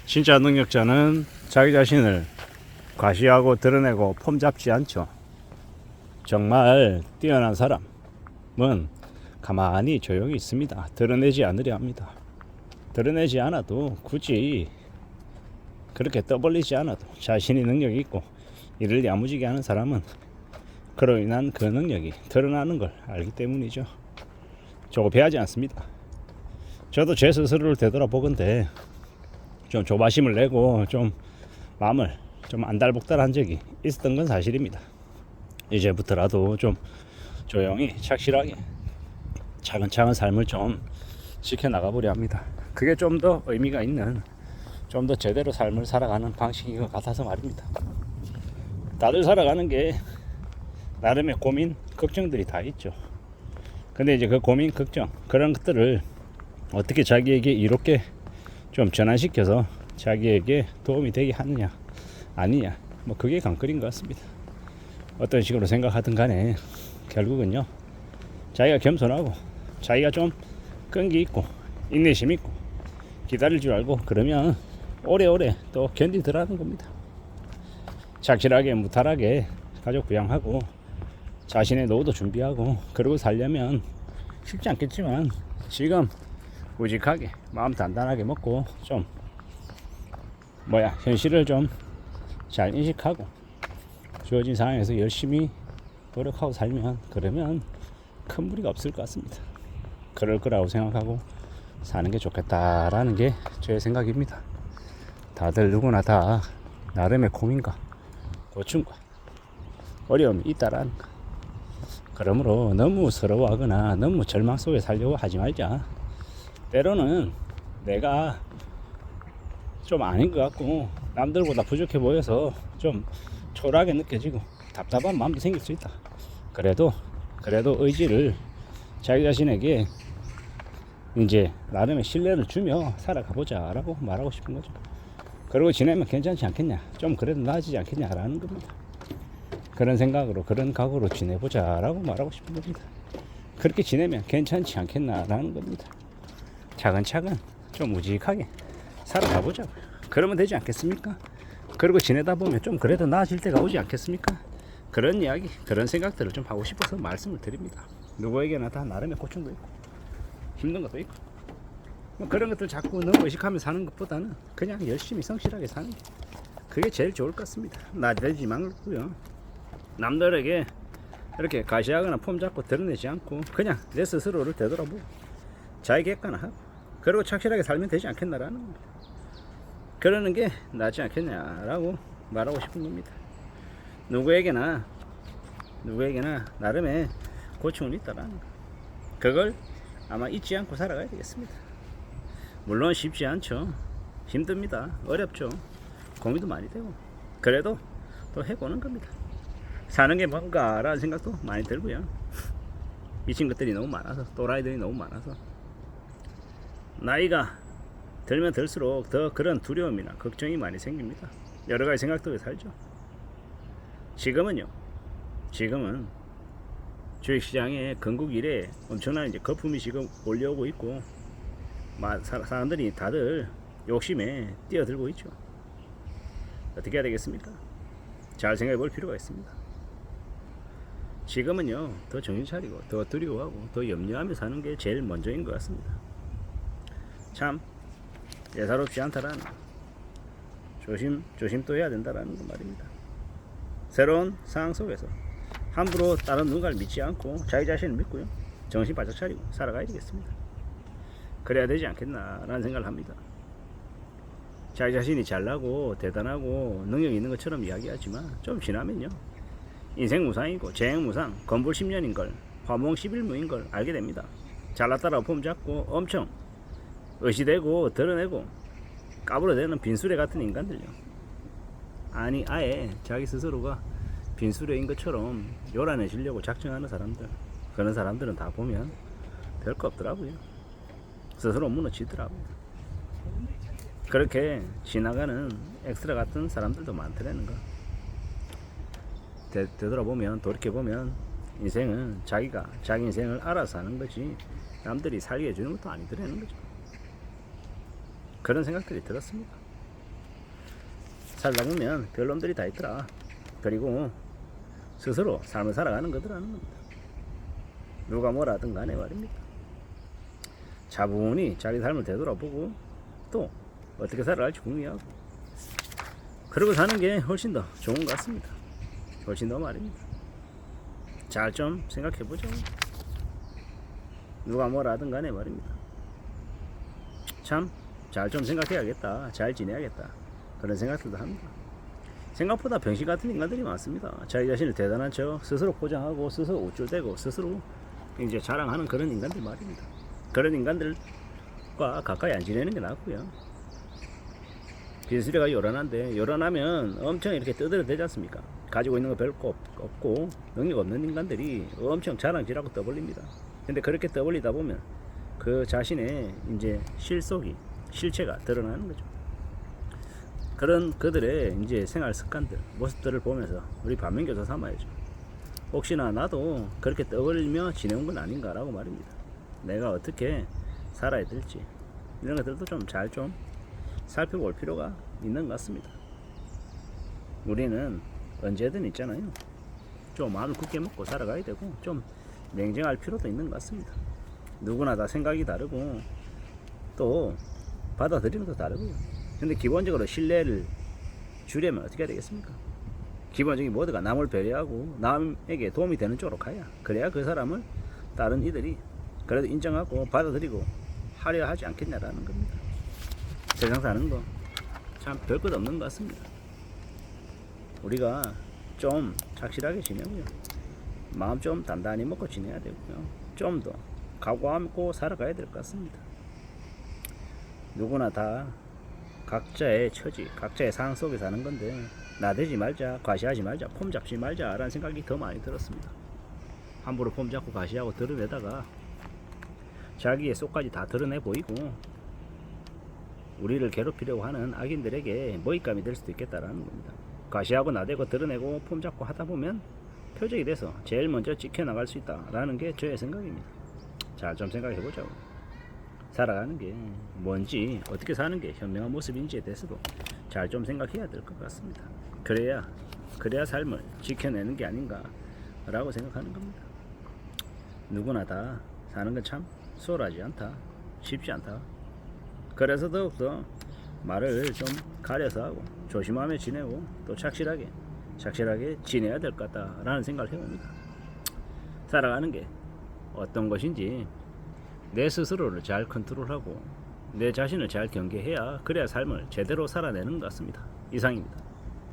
진짜 능력자는 자기 자신을 과시하고 드러내고 폼잡지 않죠. 정말 뛰어난 사람은 가만히 조용히 있습니다. 드러내지 않으려 합니다. 드러내지 않아도 굳이 그렇게 떠벌리지 않아도 자신이 능력이 있고 이를 야무지게 하는 사람은 그로 인한 그 능력이 드러나는 걸 알기 때문이죠. 조급해하지 않습니다. 저도 제 스스로를 되돌아보건대 좀 조바심을 내고 좀 마음을 좀 안달복달한 적이 있었던 건 사실입니다. 이제부터라도 좀 조용히 착실하게 차근차근 삶을 좀 지켜나가보려 합니다. 그게 좀 더 의미가 있는, 좀 더 제대로 삶을 살아가는 방식인 것 같아서 말입니다. 다들 살아가는 게 나름의 고민, 걱정들이 다 있죠. 근데 이제 그 고민, 걱정, 그런 것들을 어떻게 자기에게 이롭게 좀 전환시켜서 자기에게 도움이 되게 하느냐 아니냐, 뭐 그게 관건인 것 같습니다. 어떤 식으로 생각하든 간에 결국은요, 자기가 겸손하고 자기가 좀 끈기 있고 인내심 있고 기다릴 줄 알고 그러면 오래오래 또 견디더라는 겁니다. 착실하게 무탈하게 가족 부양하고 자신의 노후도 준비하고 그러고 살려면 쉽지 않겠지만 지금 우직하게 마음 단단하게 먹고 좀 현실을 좀 잘 인식하고 주어진 상황에서 열심히 노력하고 살면 그러면 큰 무리가 없을 것 같습니다. 그럴 거라고 생각하고 사는 게 좋겠다라는 게 제 생각입니다. 다들 누구나 다 나름의 고민과 고충과 어려움이 있다라는 거. 그러므로 너무 서러워하거나 너무 절망 속에 살려고 하지 말자. 때로는 내가 좀 아닌 것 같고 남들보다 부족해 보여서 좀 초라하게 느껴지고 답답한 마음도 생길 수 있다. 그래도 의지를 자기 자신에게 이제 나름의 신뢰를 주며 살아가 보자 라고 말하고 싶은 거죠. 그러고 지내면 괜찮지 않겠냐, 좀 그래도 나아지지 않겠냐 라는 겁니다. 그런 생각으로 그런 각오로 지내보자 라고 말하고 싶은 겁니다. 그렇게 지내면 괜찮지 않겠나 라는 겁니다. 차근차근 좀 우직하게 살아가 보자고요. 그러면 되지 않겠습니까? 그리고 지내다 보면 좀 그래도 나아질 때가 오지 않겠습니까? 그런 이야기, 그런 생각들을 좀 하고 싶어서 말씀을 드립니다. 누구에게나 다 나름의 고충도 있고 힘든 것도 있고 뭐 그런 것들 자꾸 너무 의식하며 사는 것보다는 그냥 열심히 성실하게 사는 게 그게 제일 좋을 것 같습니다. 나대지 말고요. 남들에게 이렇게 가시하거나 폼 잡고 드러내지 않고 그냥 내 스스로를 되돌아보고 자기 객관화하고 그리고 착실하게 살면 되지 않겠나라는 겁니다. 그러는 게 낫지 않겠냐라고 말하고 싶은 겁니다. 누구에게나 나름의 고충은 있다라는 거. 그걸 아마 잊지 않고 살아가야 되겠습니다. 물론 쉽지 않죠. 힘듭니다. 어렵죠. 고민도 많이 되고 그래도 또 해보는 겁니다. 사는 게 뭔가라는 생각도 많이 들고요. 미친 것들이 너무 많아서, 또라이들이 너무 많아서 나이가 들면 들수록 더 그런 두려움이나 걱정이 많이 생깁니다. 여러 가지 생각도 살죠. 지금은 주식시장에 건국 이래 엄청난 이제 거품이 지금 올려오고 있고 사람들이 다들 욕심에 뛰어들고 있죠. 어떻게 해야 되겠습니까? 잘 생각해 볼 필요가 있습니다. 지금은요, 더 정신 차리고 더 두려워하고 더 염려하며 사는 게 제일 먼저인 것 같습니다. 참 예사롭지 않다라는, 조심 또 해야 된다라는 거 말입니다. 새로운 상황 속에서 함부로 다른 누군가를 믿지 않고 자기 자신을 믿고요, 정신 바짝 차리고 살아가야 되겠습니다. 그래야 되지 않겠나라는 생각을 합니다. 자기 자신이 잘나고 대단하고 능력이 있는 것처럼 이야기하지만 좀 지나면요, 인생 무상이고 재행 무상, 건불 10년인 걸, 화몽 11무인 걸 알게 됩니다. 잘났다라고 폼 잡고 엄청 의시되고 드러내고 까불어대는 빈수레 같은 인간들요. 아니 아예 자기 스스로가 빈수레인 것처럼 요란해지려고 작정하는 사람들, 그런 사람들은 다 보면 별거 없더라고요. 스스로 무너지더라고요. 그렇게 지나가는 엑스트라 같은 사람들도 많더라는 거. 되돌아보면, 돌이켜보면 인생은 자기가 자기 인생을 알아서 하는 거지 남들이 살게 해주는 것도 아니더라는 거죠. 그런 생각들이 들었습니다. 살다 보면 별놈들이 다 있더라. 그리고 스스로 삶을 살아가는 거더라는 겁니다. 누가 뭐라 하든 간에 말입니다. 차분히 자기 삶을 되돌아보고 또 어떻게 살아갈지 궁리하고 그러고 사는 게 훨씬 더 좋은 것 같습니다. 훨씬 더 말입니다. 잘 좀 생각해보죠. 누가 뭐라 하든 간에 말입니다. 참 잘 좀 생각해야겠다. 잘 지내야겠다. 그런 생각들도 합니다. 생각보다 병신 같은 인간들이 많습니다. 자기 자신을 대단한 척 스스로 포장하고 스스로 우쭐대고 스스로 이제 자랑하는 그런 인간들 말입니다. 그런 인간들과 가까이 안 지내는 게 낫고요. 빈수레가 요란한데 요란하면 엄청 이렇게 떠들어대지 않습니까? 가지고 있는 거 별거 없고 능력 없는 인간들이 엄청 자랑질하고 떠벌립니다. 근데 그렇게 떠벌리다 보면 그 자신의 이제 실체가 드러나는 거죠. 그런 그들의 이제 생활 습관들, 모습들을 보면서 우리 반면교사 삼아야죠. 혹시나 나도 그렇게 떠벌리며 지내온 건 아닌가라고 말입니다. 내가 어떻게 살아야 될지 이런 것들도 좀 잘 좀 살펴볼 필요가 있는 것 같습니다. 우리는 언제든 있잖아요. 좀 마음을 굳게 먹고 살아가야 되고 좀 냉정할 필요도 있는 것 같습니다. 누구나 다 생각이 다르고 또 받아들이는 것도 다르고요. 근데 기본적으로 신뢰를 주려면 어떻게 해야 되겠습니까? 기본적인 모두가 남을 배려하고 남에게 도움이 되는 쪽으로 가야 그래야 그 사람을 다른 이들이 그래도 인정하고 받아들이고 하려 하지 않겠냐라는 겁니다. 세상 사는 거 참 별것 없는 것 같습니다. 우리가 좀 착실하게 지내고요. 마음 좀 단단히 먹고 지내야 되고요. 좀 더 각오하고 살아가야 될 것 같습니다. 누구나 다 각자의 처지, 각자의 상황 속에 사는 건데 나대지 말자, 과시하지 말자, 폼 잡지 말자 라는 생각이 더 많이 들었습니다. 함부로 폼 잡고 과시하고 드러내다가 자기의 속까지 다 드러내 보이고 우리를 괴롭히려고 하는 악인들에게 먹잇감이 될 수도 있겠다라는 겁니다. 과시하고 나대고 드러내고 폼 잡고 하다 보면 표적이 돼서 제일 먼저 찍혀나갈 수 있다라는 게 저의 생각입니다. 잘 좀 생각해보자고. 살아가는 게 뭔지 어떻게 사는 게 현명한 모습인지에 대해서도 잘 좀 생각해야 될 것 같습니다. 그래야 삶을 지켜내는 게 아닌가 라고 생각하는 겁니다. 누구나 다 사는 건 참 수월하지 않다, 쉽지 않다. 그래서 더욱더 말을 좀 가려서 하고 조심하며 지내고 또 착실하게 지내야 될 것 같다라는 생각을 해봅니다. 살아가는 게 어떤 것인지 내 스스로를 잘 컨트롤하고 내 자신을 잘 경계해야 그래야 삶을 제대로 살아내는 것 같습니다. 이상입니다.